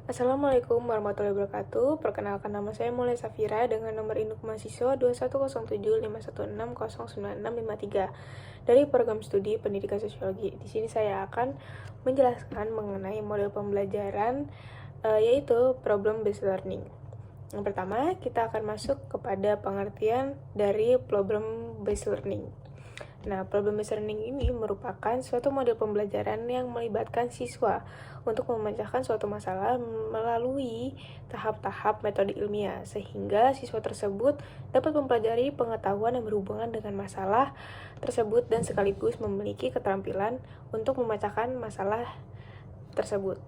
Assalamualaikum warahmatullahi wabarakatuh. Perkenalkan, nama saya Mulai Safira dengan nomor induk mahasiswa 210751609653 dari program studi Pendidikan Sosiologi. Di sini saya akan menjelaskan mengenai model pembelajaran yaitu problem based learning. Yang pertama, kita akan masuk kepada pengertian dari problem based learning. Nah, problem based learning ini merupakan suatu model pembelajaran yang melibatkan siswa untuk memecahkan suatu masalah melalui tahap-tahap metode ilmiah, sehingga siswa tersebut dapat mempelajari pengetahuan yang berhubungan dengan masalah tersebut dan sekaligus memiliki keterampilan untuk memecahkan masalah tersebut.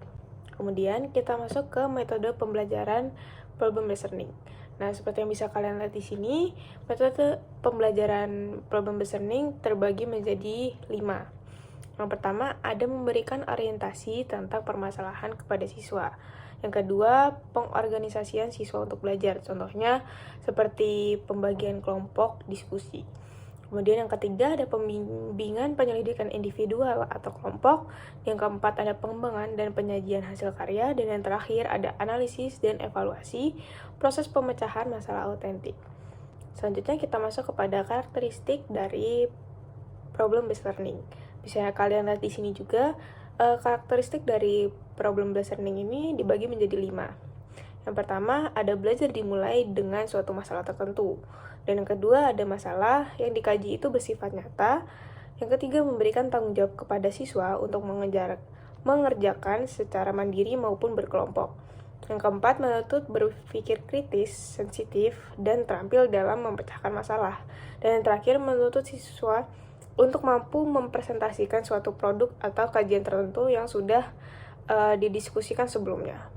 Kemudian kita masuk ke metode pembelajaran problem based learning. Nah, seperti yang bisa kalian lihat di sini, metode pembelajaran problem based learning terbagi menjadi 5. Yang pertama, ada memberikan orientasi tentang permasalahan kepada siswa. Yang kedua, pengorganisasian siswa untuk belajar. Contohnya seperti pembagian kelompok, diskusi. Kemudian yang ketiga ada pembimbingan penyelidikan individual atau kelompok. Yang keempat ada pengembangan dan penyajian hasil karya. Dan yang terakhir ada analisis dan evaluasi proses pemecahan masalah autentik. Selanjutnya kita masuk kepada karakteristik dari problem based learning. Bisa kalian lihat di sini juga karakteristik dari problem based learning ini dibagi menjadi 5. Yang pertama, ada belajar dimulai dengan suatu masalah tertentu. Dan yang kedua, ada masalah yang dikaji itu bersifat nyata. Yang ketiga, memberikan tanggung jawab kepada siswa untuk mengerjakan secara mandiri maupun berkelompok. Yang keempat, menuntut berpikir kritis, sensitif, dan terampil dalam memecahkan masalah. Dan yang terakhir, menuntut siswa untuk mampu mempresentasikan suatu produk atau kajian tertentu yang sudah didiskusikan sebelumnya.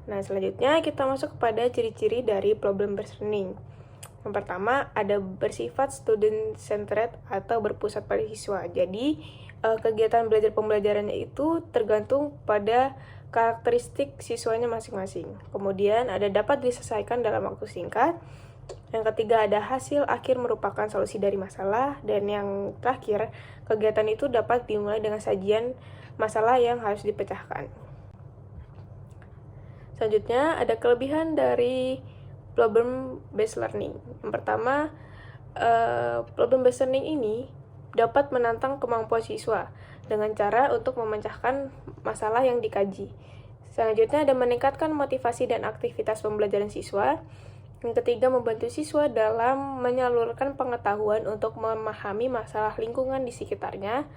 Nah, selanjutnya kita masuk kepada ciri-ciri dari problem based learning. Yang pertama, ada bersifat student-centered atau berpusat pada siswa. Jadi, kegiatan belajar pembelajarannya itu tergantung pada karakteristik siswanya masing-masing. Kemudian, ada dapat diselesaikan dalam waktu singkat. Yang ketiga, ada hasil akhir merupakan solusi dari masalah. Dan yang terakhir, kegiatan itu dapat dimulai dengan sajian masalah yang harus dipecahkan. Selanjutnya, ada kelebihan dari problem based learning. Yang pertama, problem based learning ini dapat menantang kemampuan siswa dengan cara untuk memecahkan masalah yang dikaji. Selanjutnya, ada meningkatkan motivasi dan aktivitas pembelajaran siswa. Yang ketiga, membantu siswa dalam menyalurkan pengetahuan untuk memahami masalah lingkungan di sekitarnya.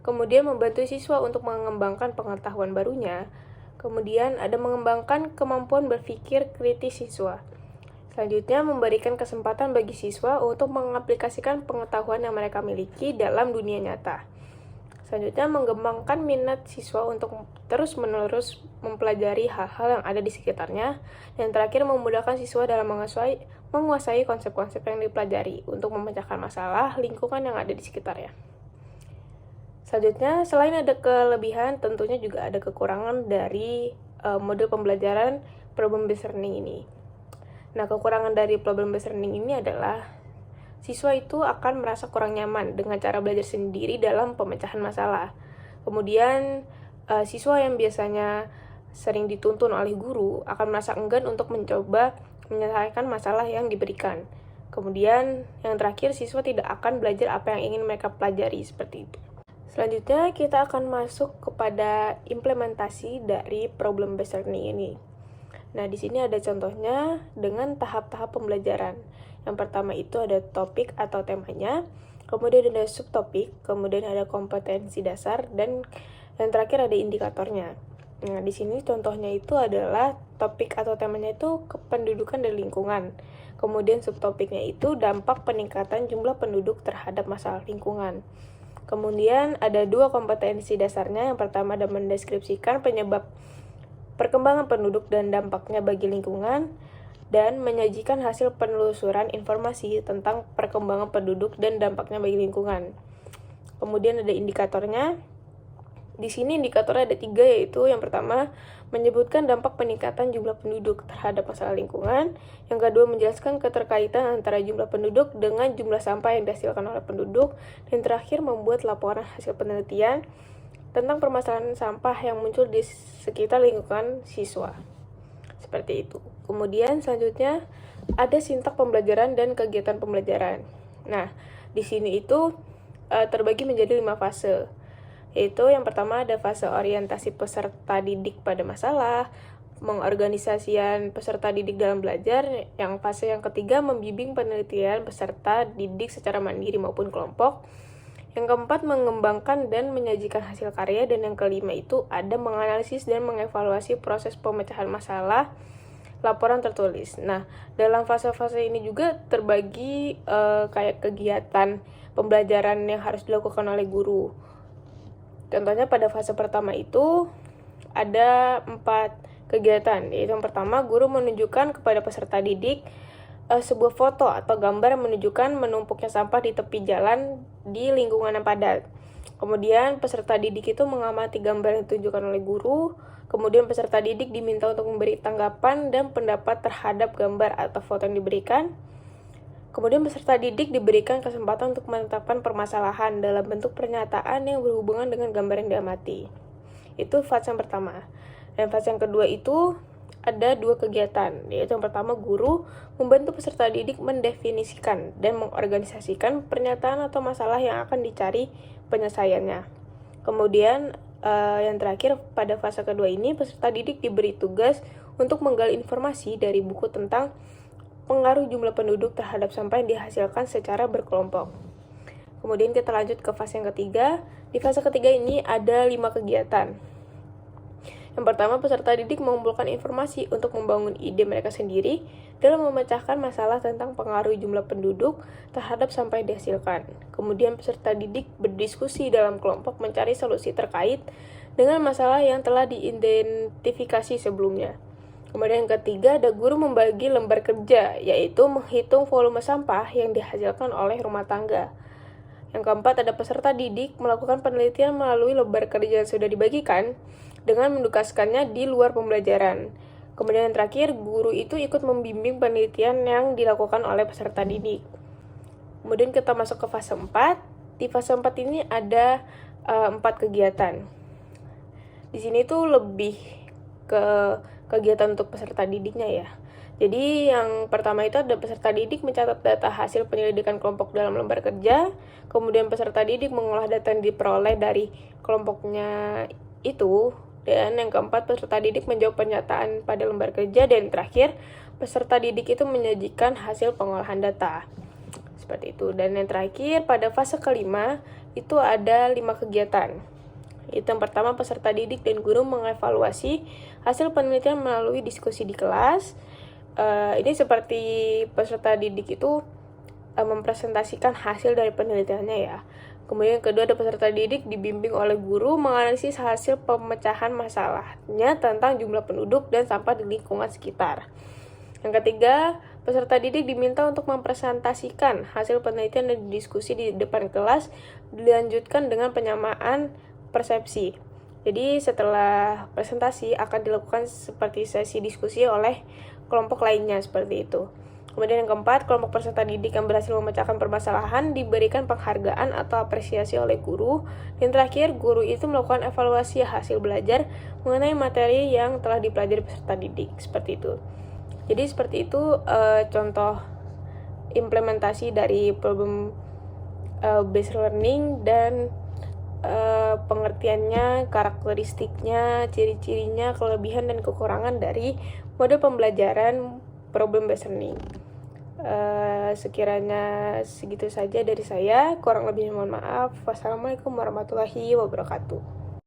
Kemudian, membantu siswa untuk mengembangkan pengetahuan barunya. Kemudian ada mengembangkan kemampuan berpikir kritis siswa. Selanjutnya, memberikan kesempatan bagi siswa untuk mengaplikasikan pengetahuan yang mereka miliki dalam dunia nyata. Selanjutnya, mengembangkan minat siswa untuk terus-menerus mempelajari hal-hal yang ada di sekitarnya. Dan terakhir, memudahkan siswa dalam menguasai konsep-konsep yang dipelajari untuk memecahkan masalah lingkungan yang ada di sekitarnya. Selanjutnya, selain ada kelebihan, tentunya juga ada kekurangan dari model pembelajaran problem based learning ini. Nah, kekurangan dari problem based learning ini adalah siswa itu akan merasa kurang nyaman dengan cara belajar sendiri dalam pemecahan masalah. Kemudian, siswa yang biasanya sering dituntun oleh guru akan merasa enggan untuk mencoba menyelesaikan masalah yang diberikan. Kemudian, yang terakhir, siswa tidak akan belajar apa yang ingin mereka pelajari, seperti itu. Selanjutnya, kita akan masuk kepada implementasi dari problem based learning ini. Nah, di sini ada contohnya dengan tahap-tahap pembelajaran. Yang pertama itu ada topik atau temanya, kemudian ada subtopik, kemudian ada kompetensi dasar, dan yang terakhir ada indikatornya. Nah, di sini contohnya itu adalah topik atau temanya itu kependudukan dan lingkungan. Kemudian subtopiknya itu dampak peningkatan jumlah penduduk terhadap masalah lingkungan. Kemudian ada 2 kompetensi dasarnya. Yang pertama ada mendeskripsikan penyebab perkembangan penduduk dan dampaknya bagi lingkungan, dan menyajikan hasil penelusuran informasi tentang perkembangan penduduk dan dampaknya bagi lingkungan. Kemudian ada indikatornya. Di sini indikatornya ada 3, yaitu yang pertama menyebutkan dampak peningkatan jumlah penduduk terhadap masalah lingkungan. Yang kedua, menjelaskan keterkaitan antara jumlah penduduk dengan jumlah sampah yang dihasilkan oleh penduduk. Dan terakhir, membuat laporan hasil penelitian tentang permasalahan sampah yang muncul di sekitar lingkungan siswa. Seperti itu. Kemudian selanjutnya ada sintak pembelajaran dan kegiatan pembelajaran. Nah, di sini itu terbagi menjadi 5 fase. Yaitu yang pertama ada fase orientasi peserta didik pada masalah, mengorganisasikan peserta didik dalam belajar. Yang fase yang ketiga membimbing penelitian peserta didik secara mandiri maupun kelompok. Yang keempat mengembangkan dan menyajikan hasil karya, dan yang kelima itu ada menganalisis dan mengevaluasi proses pemecahan masalah laporan tertulis. Nah, dalam fase-fase ini juga terbagi kayak kegiatan pembelajaran yang harus dilakukan oleh guru. Contohnya pada fase pertama itu ada 4 kegiatan, yaitu yang pertama guru menunjukkan kepada peserta didik sebuah foto atau gambar yang menunjukkan menumpuknya sampah di tepi jalan di lingkungan yang padat. Kemudian peserta didik itu mengamati gambar yang ditunjukkan oleh guru. Kemudian peserta didik diminta untuk memberi tanggapan dan pendapat terhadap gambar atau foto yang diberikan. Kemudian peserta didik diberikan kesempatan untuk menetapkan permasalahan dalam bentuk pernyataan yang berhubungan dengan gambar yang diamati. Itu fase yang pertama. Dan fase yang kedua itu ada 2 kegiatan, yaitu yang pertama guru membantu peserta didik mendefinisikan dan mengorganisasikan pernyataan atau masalah yang akan dicari penyelesaiannya. Kemudian yang terakhir pada fase kedua ini peserta didik diberi tugas untuk menggali informasi dari buku tentang pengaruh jumlah penduduk terhadap sampah yang dihasilkan secara berkelompok. Kemudian kita lanjut ke fase yang ketiga. Di fase ketiga ini ada 5 kegiatan. Yang pertama, peserta didik mengumpulkan informasi untuk membangun ide mereka sendiri dalam memecahkan masalah tentang pengaruh jumlah penduduk terhadap sampah yang dihasilkan. Kemudian peserta didik berdiskusi dalam kelompok mencari solusi terkait dengan masalah yang telah diidentifikasi sebelumnya. Kemudian yang ketiga, ada guru membagi lembar kerja, yaitu menghitung volume sampah yang dihasilkan oleh rumah tangga. Yang keempat, ada peserta didik melakukan penelitian melalui lembar kerja yang sudah dibagikan dengan menugaskannya di luar pembelajaran. Kemudian yang terakhir, guru itu ikut membimbing penelitian yang dilakukan oleh peserta didik. Kemudian kita masuk ke fase 4. Di fase 4 ini ada 4 kegiatan. Di sini tuh lebih ke kegiatan untuk peserta didiknya ya. Jadi yang pertama itu ada peserta didik mencatat data hasil penyelidikan kelompok dalam lembar kerja. Kemudian peserta didik mengolah data yang diperoleh dari kelompoknya itu. Dan yang keempat, peserta didik menjawab pernyataan pada lembar kerja. Dan terakhir, peserta didik itu menyajikan hasil pengolahan data. Seperti itu. Dan yang terakhir, pada fase kelima, itu ada 5 kegiatan. Itu yang pertama, peserta didik dan guru mengevaluasi hasil penelitian melalui diskusi di kelas. Ini seperti peserta didik itu mempresentasikan hasil dari penelitiannya ya. Kemudian yang kedua, ada peserta didik dibimbing oleh guru menganalisis hasil pemecahan masalahnya tentang jumlah penduduk dan sampah di lingkungan sekitar. Yang ketiga, peserta didik diminta untuk mempresentasikan hasil penelitian dan diskusi di depan kelas, dilanjutkan dengan penyamaan persepsi. Jadi setelah presentasi akan dilakukan seperti sesi diskusi oleh kelompok lainnya, seperti itu. Kemudian yang keempat, kelompok peserta didik yang berhasil memecahkan permasalahan diberikan penghargaan atau apresiasi oleh guru. Dan terakhir, guru itu melakukan evaluasi hasil belajar mengenai materi yang telah dipelajari peserta didik. Seperti itu. Jadi seperti itu contoh implementasi dari problem based learning dan pengertiannya, karakteristiknya, ciri-cirinya, kelebihan dan kekurangan dari model pembelajaran problem based learning. Sekiranya segitu saja dari saya, kurang lebihnya mohon maaf. Wassalamualaikum warahmatullahi wabarakatuh.